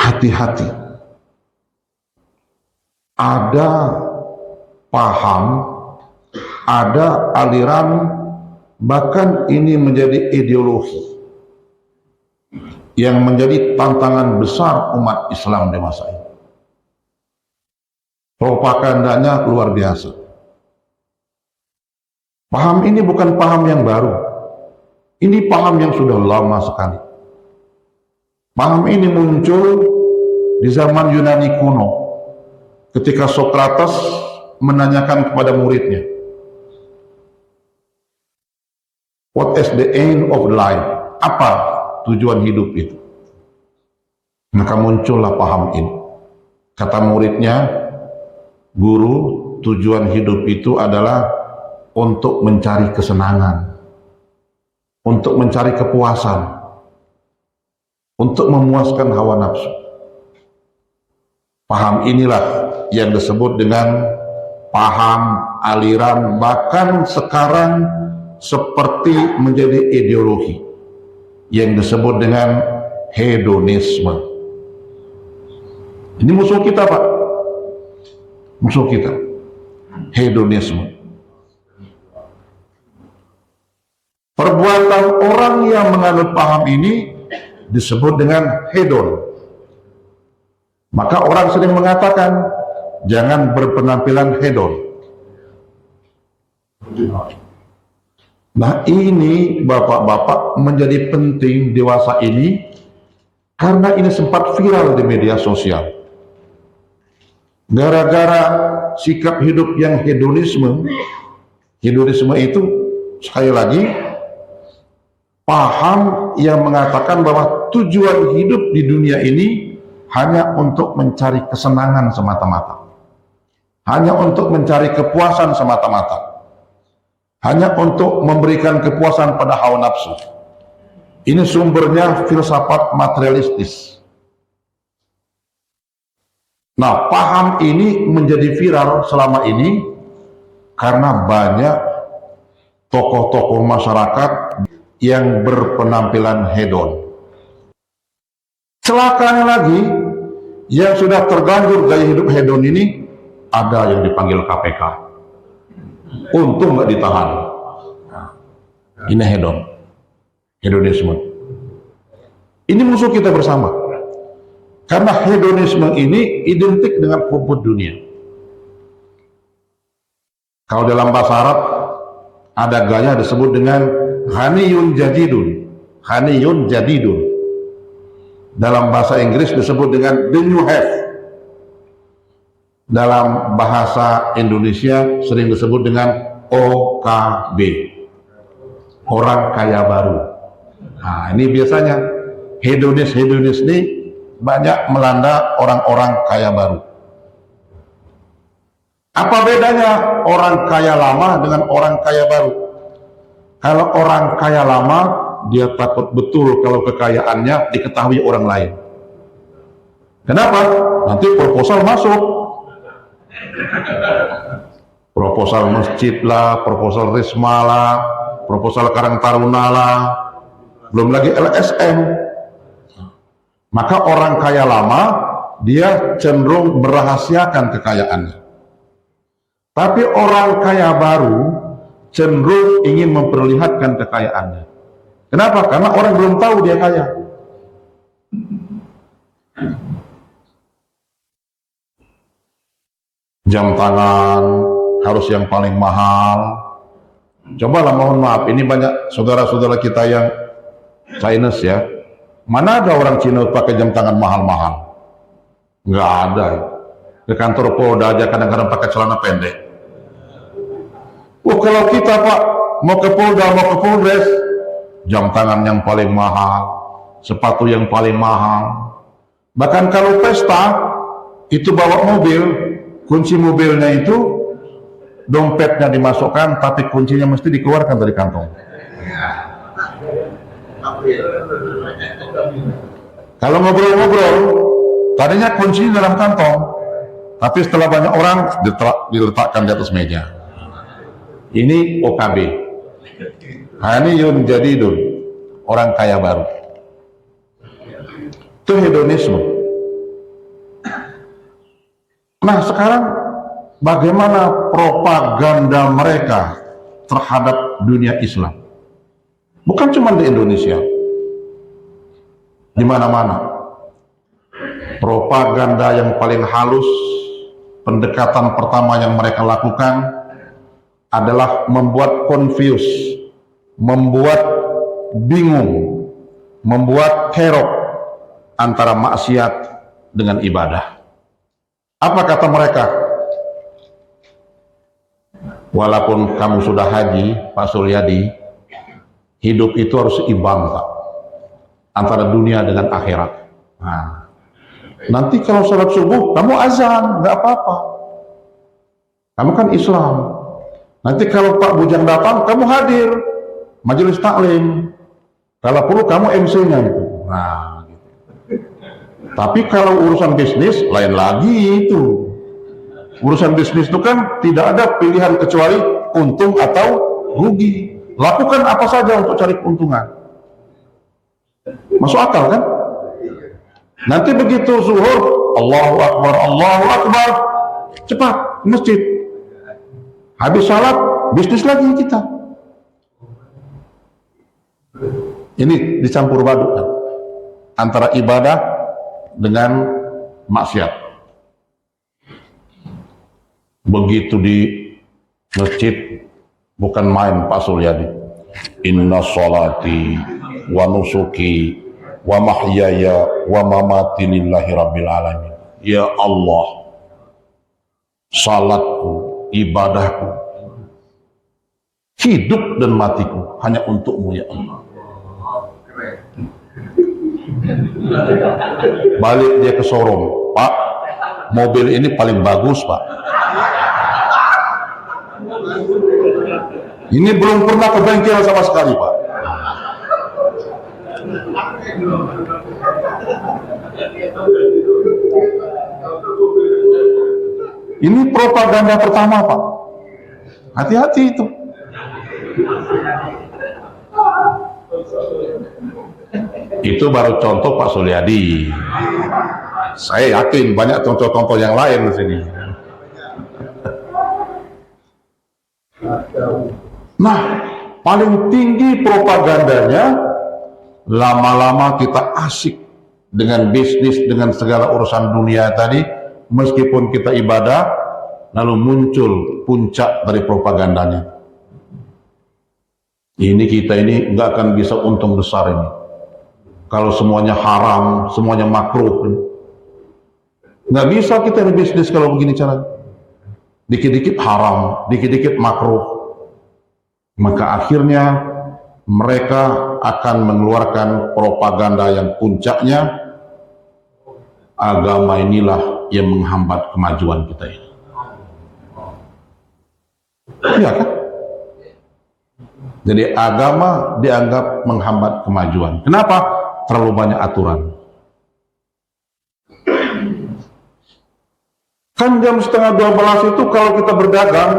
hati-hati. Ada paham, ada aliran, bahkan ini menjadi ideologi yang menjadi tantangan besar umat Islam di masa ini. Propagandanya luar biasa. Paham ini bukan paham yang baru. Ini paham yang sudah lama sekali. Paham ini muncul di zaman Yunani kuno, ketika Sokrates menanyakan kepada muridnya, "What is the aim of life?" Apa tujuan hidup itu? Maka muncullah paham ini. Kata muridnya, "Guru, tujuan hidup itu adalah untuk mencari kesenangan, untuk mencari kepuasan, untuk memuaskan hawa nafsu." Paham inilah yang disebut dengan paham, aliran, bahkan sekarang seperti menjadi ideologi yang disebut dengan hedonisme. Ini musuh kita, Pak. Musuh kita. Hedonisme. Perbuatan orang yang menganut paham ini disebut dengan hedon. Maka orang sering mengatakan, jangan berpenampilan hedon. Nah, ini bapak-bapak menjadi penting dewasa ini karena ini sempat viral di media sosial. Gara-gara sikap hidup yang hedonisme itu sekali lagi paham yang mengatakan bahwa tujuan hidup di dunia ini hanya untuk mencari kesenangan semata-mata, hanya untuk mencari kepuasan semata-mata, hanya untuk memberikan kepuasan pada hawa nafsu. Ini sumbernya filsafat materialistis. Nah, paham ini menjadi viral selama ini karena banyak tokoh-tokoh masyarakat yang berpenampilan hedon. Celakanya lagi, yang sudah terlanjur gaya hidup hedon ini ada yang dipanggil KPK. Untung nggak ditahan. Ini hedon, hedonisme. Ini musuh kita bersama. Karena hedonisme ini identik dengan rumput dunia. Kalau dalam bahasa Arab ada gaya disebut dengan ghaniyun jadidun. Ghaniyun jadidun. Dalam bahasa Inggris disebut dengan the new have. Dalam bahasa Indonesia sering disebut dengan OKB, orang kaya baru. Nah, ini biasanya hedonis ini banyak melanda orang-orang kaya baru. Apa bedanya orang kaya lama dengan orang kaya baru? Kalau orang kaya lama, dia takut betul kalau kekayaannya diketahui orang lain. Kenapa? Nanti proposal masuk. Proposal masjid lah, proposal Risma lah, proposal Karang Taruna lah, belum lagi LSM. Maka orang kaya lama, dia cenderung merahasiakan kekayaannya. Tapi orang kaya baru cenderung ingin memperlihatkan kekayaannya. Kenapa? Karena orang belum tahu dia kaya. Jam tangan harus yang paling mahal. Cobalah, mohon maaf, ini banyak saudara-saudara kita yang Chinese ya. Mana ada orang Cina pakai jam tangan mahal-mahal? Nggak ada. Ke kantor Polda aja kadang-kadang pakai celana pendek. Kalau kita, Pak, mau ke Polda, mau ke Polres, jam tangan yang paling mahal, sepatu yang paling mahal. Bahkan kalau pesta, itu bawa mobil, kunci mobilnya itu, dompetnya dimasukkan, tapi kuncinya mesti dikeluarkan dari kantong. Kalau ngobrol-ngobrol, tadinya kuncinya dalam kantong, tapi setelah banyak orang, diletakkan di atas meja. Ini OKB. Ghaniyun jadidun, orang kaya baru. Itu hedonisme. Nah sekarang bagaimana propaganda mereka terhadap dunia Islam? Bukan cuma di Indonesia, di mana-mana. Propaganda yang paling halus, pendekatan pertama yang mereka lakukan adalah membuat confuse, membuat bingung, membuat kerok antara maksiat dengan ibadah. Apa kata mereka? Walaupun kamu sudah haji, Pak Suryadi, hidup itu harus seimbang, Pak, antara dunia dengan akhirat. Nah, nanti kalau sholat subuh kamu azan, nggak apa-apa, kamu kan Islam. Nanti kalau Pak Bujang datang, kamu hadir majelis taklim, kalau perlu kamu MC-nya itu. Nah, gitu. Tapi kalau urusan bisnis lain lagi itu. Urusan bisnis itu kan tidak ada pilihan kecuali untung atau rugi. Lakukan apa saja untuk cari keuntungan. Masuk akal kan? Nanti begitu zuhur, Allahu Akbar, cepat ke masjid. Habis salat, bisnis lagi kita. Ini dicampur badukan antara ibadah dengan maksiat. Begitu di masjid, bukan main Pak Suryadi. Inna sholati wa nusuki wa mahyaya wa mamati lillahi rabbil alamin. Ya Allah, salatku, ibadahku, hidup dan matiku hanya untukmu ya Allah. Balik dia ke showroom, Pak, mobil ini paling bagus Pak. Ini belum pernah ke bengkel sama sekali Pak. Ini propaganda pertama Pak. Hati-hati itu. Itu baru contoh Pak Suryadi. Saya yakin banyak contoh-contoh yang lain di sini. Nah, paling tinggi propagandanya, lama-lama kita asik dengan bisnis, dengan segala urusan dunia tadi, meskipun kita ibadah, lalu muncul puncak dari propagandanya. Ini kita ini nggak akan bisa untung besar ini. Kalau semuanya haram, semuanya makruh, nggak bisa kita di bisnis kalau begini cara. Dikit-dikit haram, dikit-dikit makruh. Maka akhirnya mereka akan mengeluarkan propaganda yang puncaknya, agama inilah yang menghambat kemajuan kita ini. Iya kan? Jadi agama dianggap menghambat kemajuan. Kenapa? Terlalu banyak aturan. Kan jam 11:30 itu kalau kita berdagang,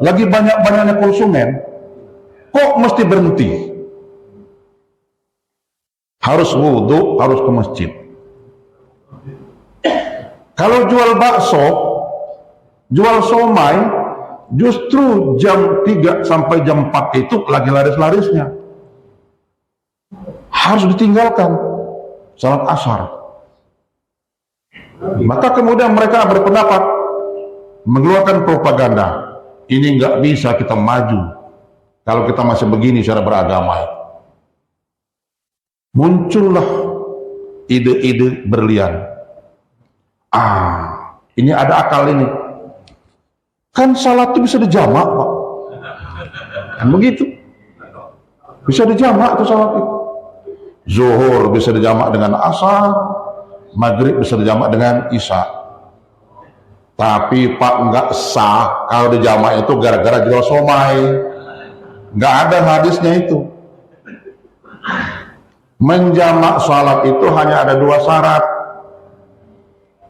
lagi banyak-banyaknya konsumen, kok mesti berhenti? Harus wudhu, harus ke masjid. Kalau jual bakso, jual somai, justru jam 3 sampai jam 4 itu lagi laris-larisnya. Harus ditinggalkan salat asar. Maka kemudian mereka berpendapat, mengeluarkan propaganda. Ini nggak bisa kita maju kalau kita masih begini cara beragama. Muncullah ide-ide berlian. Ini ada akal ini. Kan salat itu bisa dijamak, Pak. Kan begitu. Bisa dijamak tuh salat itu. Zuhur bisa dijamak dengan asar, maghrib bisa dijamak dengan isya. Tapi Pak, nggak sah kalau dijamak itu gara-gara jual somai. Nggak ada hadisnya itu. Menjamak salat itu hanya ada 2 syarat.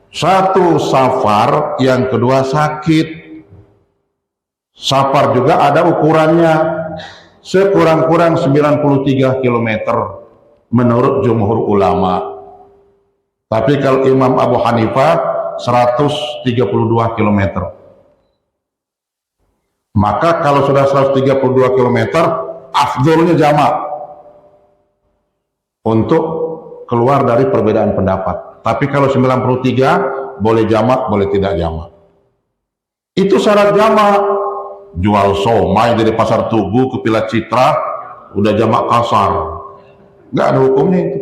Satu safar, yang kedua sakit. Safar juga ada ukurannya, sekurang-kurang 93 km menurut jumhur ulama. Tapi kalau Imam Abu Hanifah 132 km. Maka kalau sudah 132 km, afdolnya jamak untuk keluar dari perbedaan pendapat. Tapi kalau 93, boleh jamak, boleh tidak jamak. Itu syarat jamak. Jual somai dari Pasar Tugu ke Pilat Citra, udah jamak kasar. Nggak ada hukumnya itu.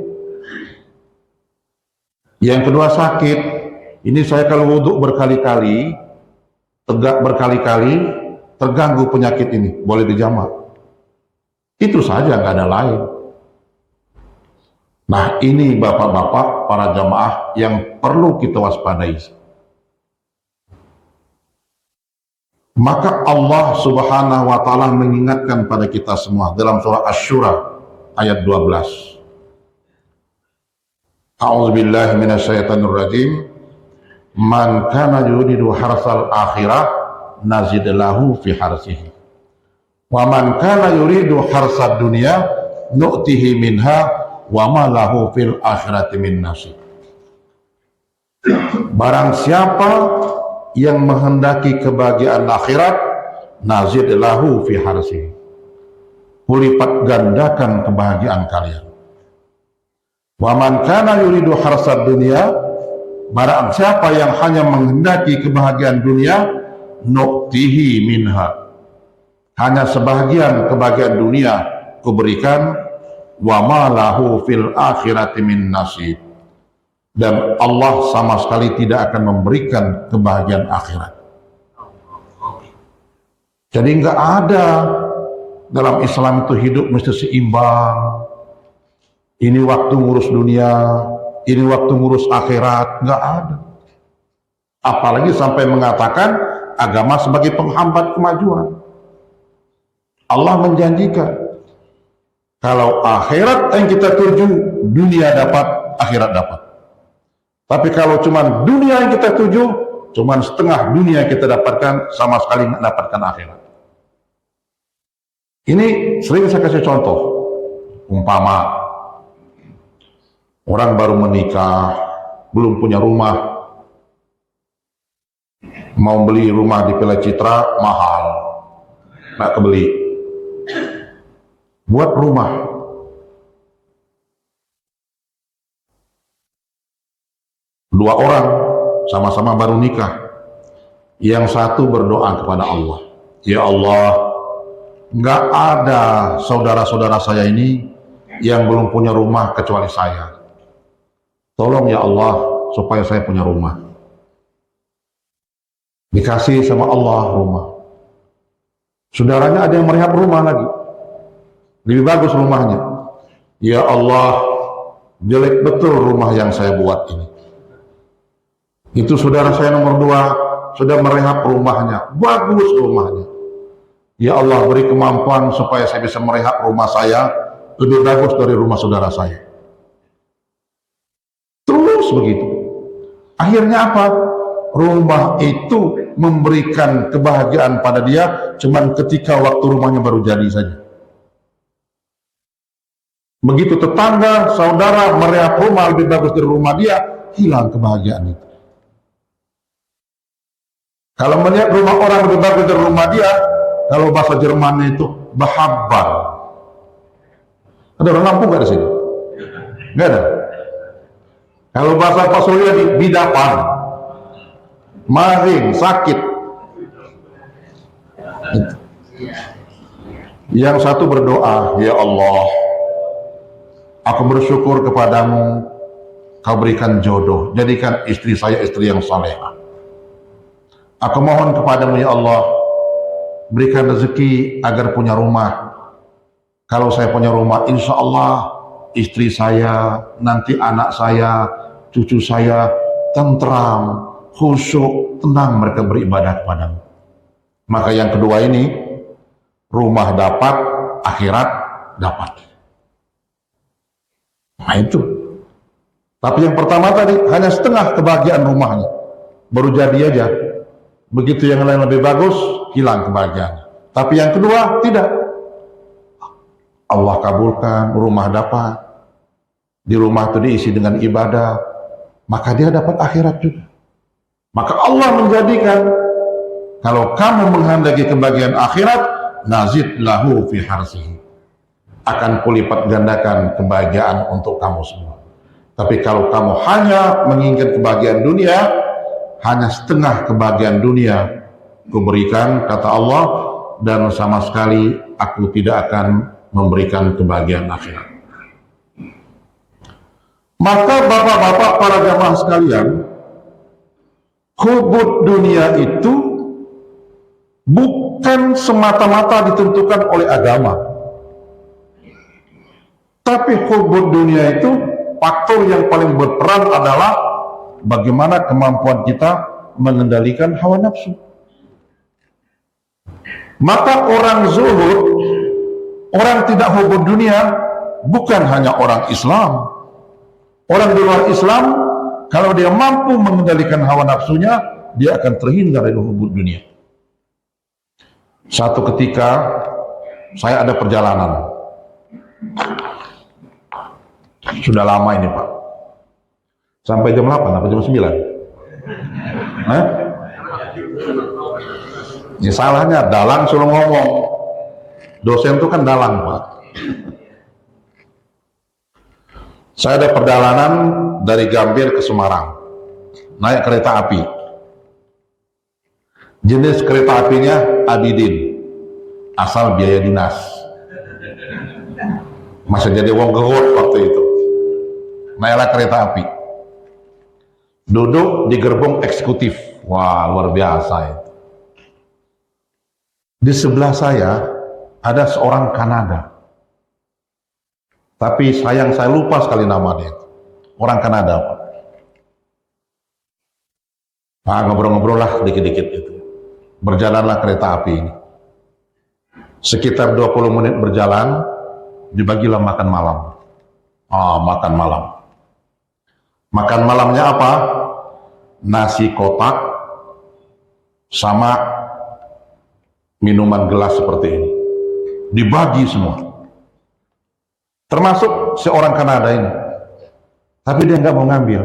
Yang kedua sakit. Ini saya kalau wudhu berkali-kali, tegak berkali-kali, terganggu penyakit ini, boleh dijamak. Itu saja, nggak ada lain. Nah, ini bapak-bapak para jamaah yang perlu kita waspadai. Maka Allah Subhanahu wa taala mengingatkan pada kita semua dalam surah Asy-Syura ayat 12. A'udzubillahi minasyaitonir rajim. Man kana yuridu harsal akhirah nazid lahu fi harsihi. Wa man kana yuridu harsad dunya nu'tihi minha wa ma lahu fil akhirati min nasib. Barang siapa yang menghendaki kebahagiaan akhirat, nazid lahu fi harsihi, kulipat gandakan kebahagiaan kalian. Wa man kana yuridu harsad dunya, barang siapa yang hanya menghendaki kebahagiaan dunia, nu'tihi minha, hanya sebahagian kebahagiaan dunia kuberikan, wa ma lahu fil akhirati min nasib, dan Allah sama sekali tidak akan memberikan kebahagiaan akhirat. Jadi nggak ada dalam Islam itu hidup mesti seimbang. Ini waktu ngurus dunia, ini waktu ngurus akhirat, nggak ada. Apalagi sampai mengatakan agama sebagai penghambat kemajuan. Allah menjanjikan kalau akhirat yang kita tuju, dunia dapat, akhirat dapat. Tapi kalau cuma dunia yang kita tuju, cuma setengah dunia yang kita dapatkan, sama sekali nggak dapatkan akhirat. Ini sering saya kasih contoh. Umpama orang baru menikah, belum punya rumah, mau beli rumah di Pilat Citra mahal, nggak kebeli. Buat rumah, dua orang sama-sama baru nikah, yang satu berdoa kepada Allah, ya Allah, nggak ada saudara-saudara saya ini yang belum punya rumah kecuali saya. Tolong ya Allah supaya saya punya rumah. Dikasih sama Allah rumah. Saudaranya ada yang merehab rumah lagi, lebih bagus rumahnya. Ya Allah, jelek betul rumah yang saya buat ini. Itu saudara saya nomor 2 sudah merehab rumahnya, bagus rumahnya. Ya Allah, beri kemampuan supaya saya bisa merehab rumah saya lebih bagus dari rumah saudara saya. Terus begitu. Akhirnya apa? Rumah itu memberikan kebahagiaan pada dia cuman ketika waktu rumahnya baru jadi saja. Begitu tetangga, saudara merehab rumah lebih bagus dari rumah dia, hilang kebahagiaan itu. Kalau melihat rumah orang lebih bagus dari rumah dia, kalau bahasa Jermannya itu bahabbar. Ada orang Lampung nggak di sini? Nggak ada. Kalau bahasa Pak Surya di bidapan, maring, sakit. Yang satu berdoa, ya Allah, aku bersyukur kepadamu, kau berikan jodoh, jadikan istri saya istri yang salehah. Aku mohon kepadamu ya Allah, berikan rezeki agar punya rumah. Kalau saya punya rumah, insya Allah istri saya, nanti anak saya, cucu saya tentram, khusyuk, tenang mereka beribadah kepadamu. Maka yang kedua ini, rumah dapat, akhirat dapat. Nah itu. Tapi yang pertama tadi hanya setengah kebahagiaan rumahnya, baru jadi aja. Begitu yang lain lebih bagus, hilang kebahagiaannya. Tapi yang kedua tidak. Allah kabulkan, rumah dapat. Di rumah itu diisi dengan ibadah, maka dia dapat akhirat juga. Maka Allah menjadikan, kalau kamu menghendaki kebahagiaan akhirat, nazid lahu fi harsihi, akan kulipat gandakan kebahagiaan untuk kamu semua. Tapi kalau kamu hanya menginginkan kebahagiaan dunia, hanya setengah kebahagiaan dunia kuberikan, kata Allah, dan sama sekali aku tidak akan memberikan kebahagiaan akhirat. Maka bapak-bapak, para jamaah sekalian, hubud dunia itu bukan semata-mata ditentukan oleh agama, tapi hubud dunia itu faktor yang paling berperan adalah bagaimana kemampuan kita mengendalikan hawa nafsu. Maka orang zuhud, orang tidak hubud dunia, bukan hanya orang Islam. Orang di luar Islam, kalau dia mampu mengendalikan hawa nafsunya, dia akan terhindar dari hubud dunia. Satu ketika saya ada perjalanan, sudah lama ini Pak, sampai jam 8 atau jam 9. Ya salahnya dalang suruh ngomong, dosen itu kan dalang Pak. Saya ada perjalanan dari Gambir ke Semarang, naik kereta api. Jenis kereta apinya Abidin, asal biaya dinas. Masih jadi wong gehut waktu itu. Naiklah kereta api. Duduk di gerbong eksekutif. Wah, luar biasa itu. Di sebelah saya ada seorang Kanada. Tapi sayang saya lupa sekali nama dia. Orang Kanada, Pak. Nah, ngobrol-ngobrol lah dikit-dikit itu. Berjalanlah kereta api ini. Sekitar 20 menit berjalan, dibagilah makan malam. Makan malam. Makan malamnya apa? Nasi kotak sama minuman gelas seperti ini. Dibagi semua. Termasuk seorang Kanada ini. Tapi dia nggak mau ngambil.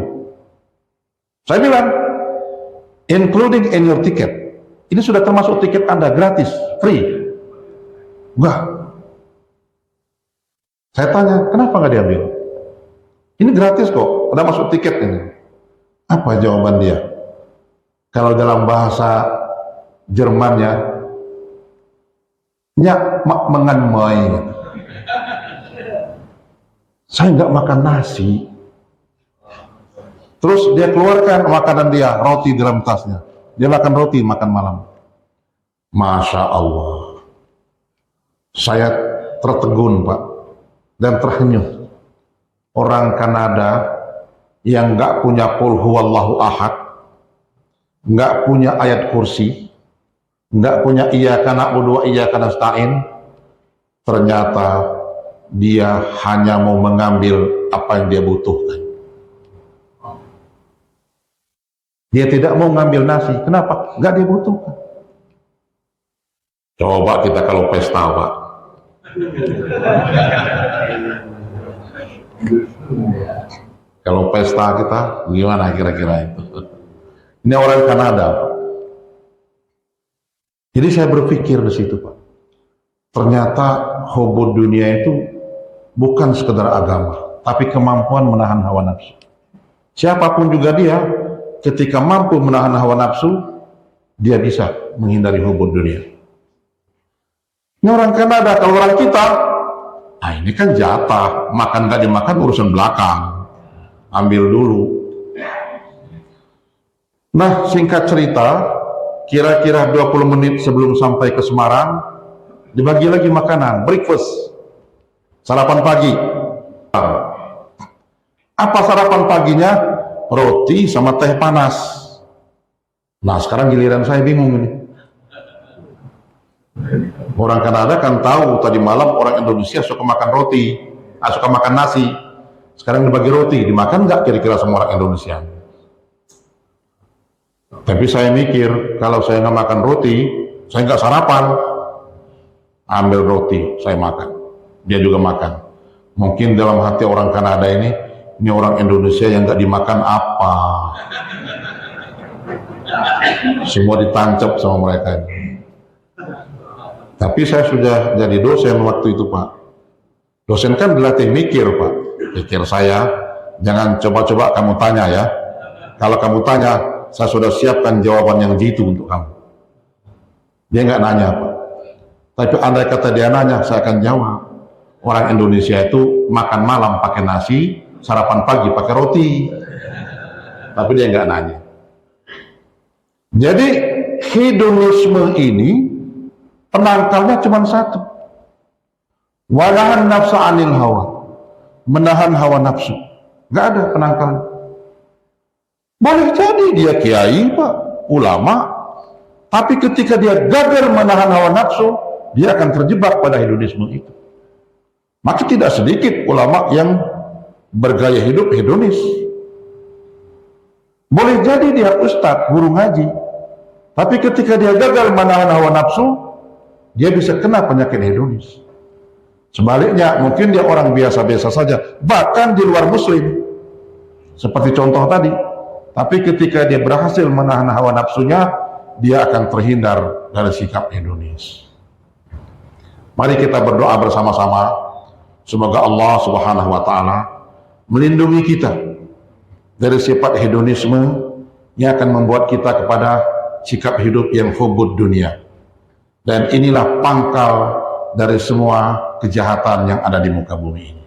Saya bilang, including in your ticket. Ini sudah termasuk tiket Anda, gratis, free. Enggak. Saya tanya, kenapa nggak diambil? Ini gratis kok, udah masuk tiket ini. Apa jawaban dia? Kalau dalam bahasa Jermannya, nyak mak menganmai. Saya nggak makan nasi. Terus dia keluarkan makanan dia, roti di dalam tasnya. Dia makan roti, makan malam. Masya Allah. Saya tertegun Pak, dan terhenyuh. Orang Kanada yang nggak punya qul huwallahu ahad, nggak punya ayat kursi, nggak punya iyyaka na'budu wa iyyaka nasta'in, ternyata dia hanya mau mengambil apa yang dia butuhkan. Dia tidak mau ngambil nasi. Kenapa? Nggak dia butuhkan. Coba kita kalau pesta Pak, kalau pesta kita gimana kira-kira itu? Ini orang Kanada. Jadi saya berpikir di situ Pak, ternyata hubud dunia itu bukan sekedar agama, tapi kemampuan menahan hawa nafsu. Siapapun juga dia, ketika mampu menahan hawa nafsu, dia bisa menghindari hubud dunia. Ini orang Kanada. Kalau orang kita, ini kan jatah, makan gak dimakan urusan belakang, ambil dulu. Nah, singkat cerita, kira-kira 20 menit sebelum sampai ke Semarang, dibagi lagi makanan, breakfast, sarapan pagi. Apa sarapan paginya? Roti sama teh panas. Nah, sekarang giliran saya bingung ini. Orang Kanada kan tahu tadi malam orang Indonesia suka makan roti, suka makan nasi. Sekarang dibagi roti, dimakan nggak kira-kira semua orang Indonesia? Tapi saya mikir, kalau saya nggak makan roti, saya nggak sarapan. Ambil roti, saya makan. Dia juga makan. Mungkin dalam hati orang Kanada ini orang Indonesia yang nggak dimakan apa? Semua ditancap sama mereka ini. Tapi saya sudah jadi dosen waktu itu, Pak. Dosen kan dilatih mikir, Pak. Pikir saya, jangan coba-coba kamu tanya ya. Kalau kamu tanya, saya sudah siapkan jawaban yang jitu untuk kamu. Dia nggak nanya, Pak. Tapi andai kata dia nanya, saya akan jawab. Orang Indonesia itu makan malam pakai nasi, sarapan pagi pakai roti. Tapi dia nggak nanya. Jadi hedonisme ini penangkalnya cuma satu. Walahan nafsa anil hawa, menahan hawa nafsu. Nggak ada penangkalnya. Boleh jadi dia kiai, Pak, ulama, tapi ketika dia gagal menahan hawa nafsu, dia akan terjebak pada hedonisme itu. Maka tidak sedikit ulama yang bergaya hidup hedonis. Boleh jadi dia ustadz, guru ngaji, tapi ketika dia gagal menahan hawa nafsu, dia bisa kena penyakit hedonis. Sebaliknya, mungkin dia orang biasa-biasa saja, bahkan di luar muslim, seperti contoh tadi. Tapi ketika dia berhasil menahan hawa nafsunya, dia akan terhindar dari sikap hedonis. Mari kita berdoa bersama-sama. Semoga Allah Subhanahu wa Ta'ala melindungi kita dari sifat hedonisme yang akan membuat kita kepada sikap hidup yang hubud dunia. Dan inilah pangkal dari semua kejahatan yang ada di muka bumi ini.